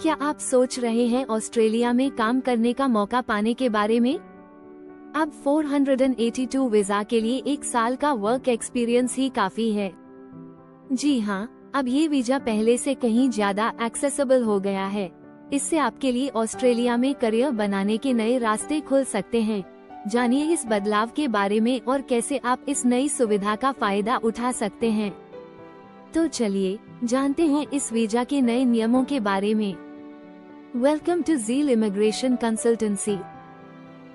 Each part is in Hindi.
क्या आप सोच रहे हैं ऑस्ट्रेलिया में काम करने का मौका पाने के बारे में? अब 482 वीजा के लिए 1 साल का वर्क एक्सपीरियंस ही काफी है। जी हाँ, अब ये वीजा पहले से कहीं ज्यादा एक्सेसिबल हो गया है। इससे आपके लिए ऑस्ट्रेलिया में करियर बनाने के नए रास्ते खुल सकते हैं। जानिए इस बदलाव के बारे में और कैसे आप इस नई सुविधा का फायदा उठा सकते हैं। तो चलिए जानते हैं इस वीजा के नए नियमों के बारे में। Welcome to Zeal immigration consultancy.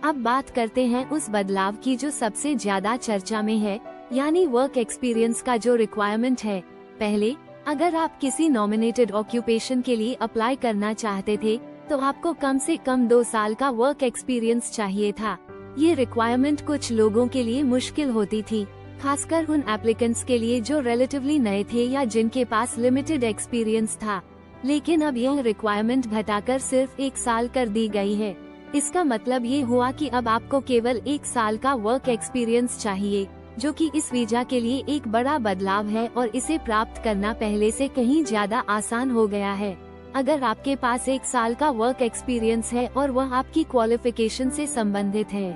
अब बात करते हैं उस बदलाव की जो सबसे ज्यादा चर्चा में है, यानी वर्क एक्सपीरियंस का जो रिक्वायरमेंट है। पहले अगर आप किसी नॉमिनेटेड ऑक्यूपेशन के लिए अप्लाई करना चाहते थे तो आपको कम से कम 2 साल का वर्क एक्सपीरियंस चाहिए था। ये रिक्वायरमेंट कुछ लोगों के लिए मुश्किल होती थी, खासकर उन एप्लीकेंट्स के लिए जो रिलेटिवली नए थे या जिनके पास लिमिटेड एक्सपीरियंस था। लेकिन अब यह रिक्वायरमेंट घटाकर सिर्फ 1 साल कर दी गई है। इसका मतलब ये हुआ कि अब आपको केवल 1 साल का वर्क एक्सपीरियंस चाहिए, जो कि इस वीजा के लिए एक बड़ा बदलाव है और इसे प्राप्त करना पहले से कहीं ज्यादा आसान हो गया है। अगर आपके पास 1 साल का वर्क एक्सपीरियंस है और वह आपकी क्वालिफिकेशन से संबंधित है,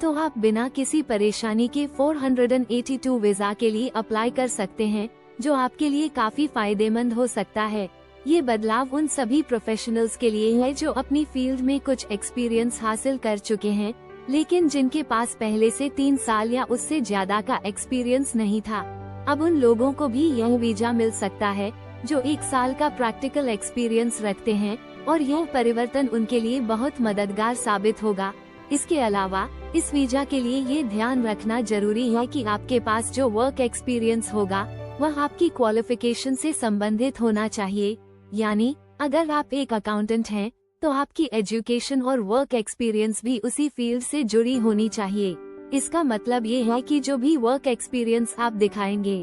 तो आप बिना किसी परेशानी के 482 वीजा के लिए अप्लाई कर सकते हैं, जो आपके लिए काफी फायदेमंद हो सकता है। ये बदलाव उन सभी प्रोफेशनल्स के लिए है जो अपनी फील्ड में कुछ एक्सपीरियंस हासिल कर चुके हैं, लेकिन जिनके पास पहले से 3 साल या उससे ज्यादा का एक्सपीरियंस नहीं था। अब उन लोगों को भी यह वीजा मिल सकता है जो 1 साल का प्रैक्टिकल एक्सपीरियंस रखते हैं, और यह परिवर्तन उनके लिए बहुत मददगार साबित होगा। इसके अलावा इस वीजा के लिए ये ध्यान रखना जरूरी है कि आपके पास जो वर्क एक्सपीरियंस होगा वह आपकी क्वालिफिकेशन से संबंधित होना चाहिए। यानी अगर आप एक अकाउंटेंट हैं, तो आपकी एजुकेशन और वर्क एक्सपीरियंस भी उसी फील्ड से जुड़ी होनी चाहिए। इसका मतलब ये है कि जो भी वर्क एक्सपीरियंस आप दिखाएंगे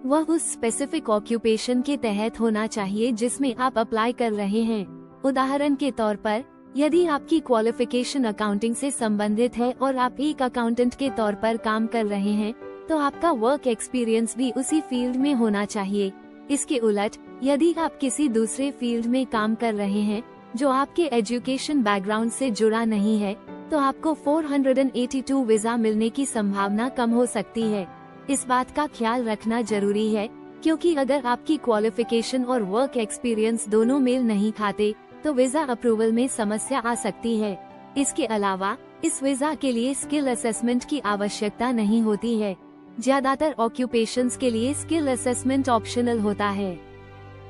वह उस स्पेसिफिक ऑक्यूपेशन के तहत होना चाहिए जिसमें आप अप्लाई कर रहे हैं। उदाहरण के तौर पर, यदि आपकी क्वालिफिकेशन अकाउंटिंग से संबंधित है और आप एक अकाउंटेंट के तौर पर काम कर रहे हैं, तो आपका वर्क एक्सपीरियंस भी उसी फील्ड में होना चाहिए। इसके उलट, यदि आप किसी दूसरे फील्ड में काम कर रहे हैं जो आपके एजुकेशन बैकग्राउंड से जुड़ा नहीं है, तो आपको 482 वीजा मिलने की संभावना कम हो सकती है। इस बात का ख्याल रखना जरूरी है, क्योंकि अगर आपकी क्वालिफिकेशन और वर्क एक्सपीरियंस दोनों मेल नहीं खाते, तो वीजा अप्रूवल में समस्या आ सकती है। इसके अलावा इस वीजा के लिए स्किल असेसमेंट की आवश्यकता नहीं होती है। ज्यादातर ऑक्यूपेशंस के लिए स्किल असेसमेंट ऑप्शनल होता है,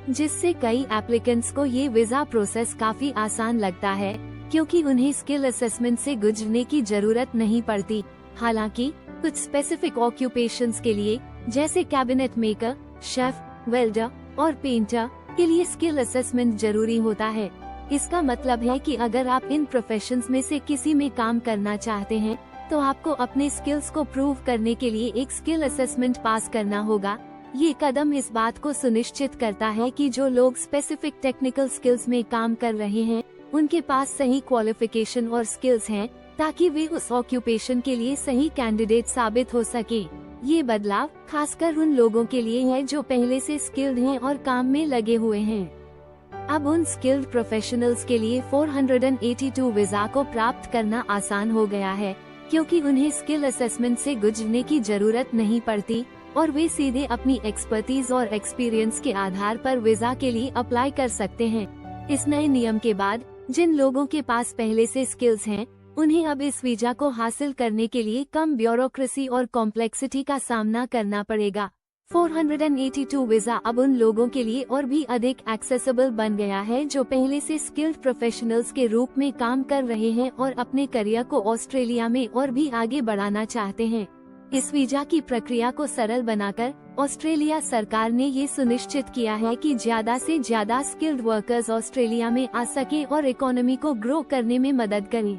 जिससे कई एप्लीकेंट्स को ये वीजा प्रोसेस काफी आसान लगता है, क्योंकि उन्हें स्किल असेसमेंट से गुजरने की जरूरत नहीं पड़ती। हालांकि कुछ स्पेसिफिक ऑक्यूपेशंस के लिए, जैसे कैबिनेट मेकर, शेफ, वेल्डर और पेंटर के लिए स्किल असेसमेंट जरूरी होता है। इसका मतलब है कि अगर आप इन प्रोफेशंस में से किसी में काम करना चाहते हैं, तो आपको अपने स्किल्स को प्रूव करने के लिए एक स्किल असेसमेंट पास करना होगा। ये कदम इस बात को सुनिश्चित करता है कि जो लोग स्पेसिफिक टेक्निकल स्किल्स में काम कर रहे हैं, उनके पास सही क्वालिफिकेशन और स्किल्स हैं, ताकि वे उस ऑक्यूपेशन के लिए सही कैंडिडेट साबित हो सके। ये बदलाव खासकर उन लोगों के लिए है जो पहले से स्किल्ड हैं और काम में लगे हुए हैं। अब उन स्किल्ड प्रोफेशनल्स के लिए 482 वीजा को प्राप्त करना आसान हो गया है, क्योंकि उन्हें स्किल असेसमेंट से गुजरने की जरूरत नहीं पड़ती और वे सीधे अपनी एक्सपर्टीज और एक्सपीरियंस के आधार पर वीजा के लिए अप्लाई कर सकते हैं। इस नए नियम के बाद जिन लोगों के पास पहले से स्किल्स हैं, उन्हें अब इस वीजा को हासिल करने के लिए कम ब्यूरोक्रेसी और कॉम्प्लेक्सिटी का सामना करना पड़ेगा। 482 वीजा अब उन लोगों के लिए और भी अधिक एक्सेसिबल बन गया है जो पहले से स्किल्ड प्रोफेशनल्स के रूप में काम कर रहे हैं और अपने करियर को ऑस्ट्रेलिया में और भी आगे बढ़ाना चाहते हैं। इस वीजा की प्रक्रिया को सरल बनाकर ऑस्ट्रेलिया सरकार ने ये सुनिश्चित किया है कि ज्यादा से ज्यादा स्किल्ड वर्कर्स ऑस्ट्रेलिया में आ सके और इकोनॉमी को ग्रो करने में मदद करें।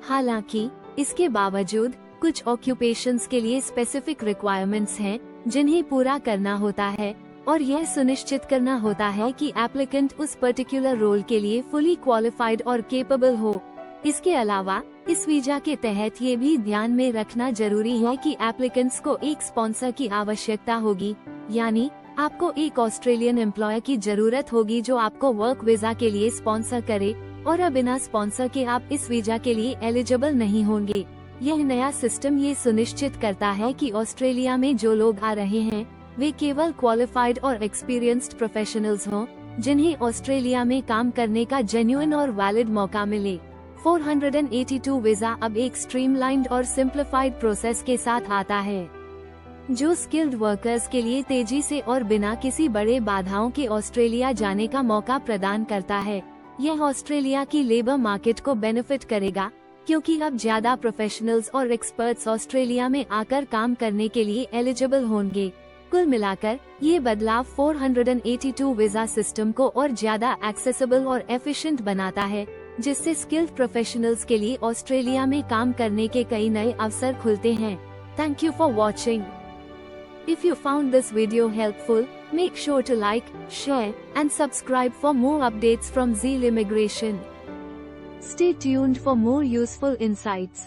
हालांकि इसके बावजूद कुछ ऑक्यूपेशंस के लिए स्पेसिफिक रिक्वायरमेंट्स हैं जिन्हें पूरा करना होता है, और यह सुनिश्चित करना होता है कि एप्लीकेंट उस पर्टिकुलर रोल के लिए फुली क्वालिफाइड और केपेबल हो। इसके अलावा इस वीजा के तहत ये भी ध्यान में रखना जरूरी है कि एप्लीकेंट्स को एक स्पॉन्सर की आवश्यकता होगी, यानी आपको एक ऑस्ट्रेलियन एम्प्लॉयर की जरूरत होगी जो आपको वर्क वीजा के लिए स्पॉन्सर करे, और अब बिना स्पॉन्सर के आप इस वीजा के लिए एलिजिबल नहीं होंगे। यह नया सिस्टम ये सुनिश्चित करता है कि ऑस्ट्रेलिया में जो लोग आ रहे हैं वे केवल क्वालिफाइड और एक्सपीरियंस्ड प्रोफेशनल्स हों, जिन्हें ऑस्ट्रेलिया में काम करने का जेन्युइन और वैलिड मौका मिले। 482 वीजा अब एक स्ट्रीमलाइंड और सिंप्लीफाइड प्रोसेस के साथ आता है, जो स्किल्ड वर्कर्स के लिए तेजी से और बिना किसी बड़े बाधाओं के ऑस्ट्रेलिया जाने का मौका प्रदान करता है। यह ऑस्ट्रेलिया की लेबर मार्केट को बेनिफिट करेगा, क्योंकि अब ज्यादा प्रोफेशनल्स और एक्सपर्ट्स ऑस्ट्रेलिया में आकर काम करने के लिए एलिजिबल होंगे। कुल मिलाकर ये बदलाव 482 वीजा सिस्टम को और ज्यादा एक्सेसिबल और एफिशिएंट बनाता है, जिससे स्किल्ड प्रोफेशनल्स के लिए ऑस्ट्रेलिया में काम करने के कई नए अवसर खुलते हैं। Thank you for watching. If you found this video helpful, make sure to like, share, and subscribe for more updates from Zeal Immigration. Stay tuned for more useful insights.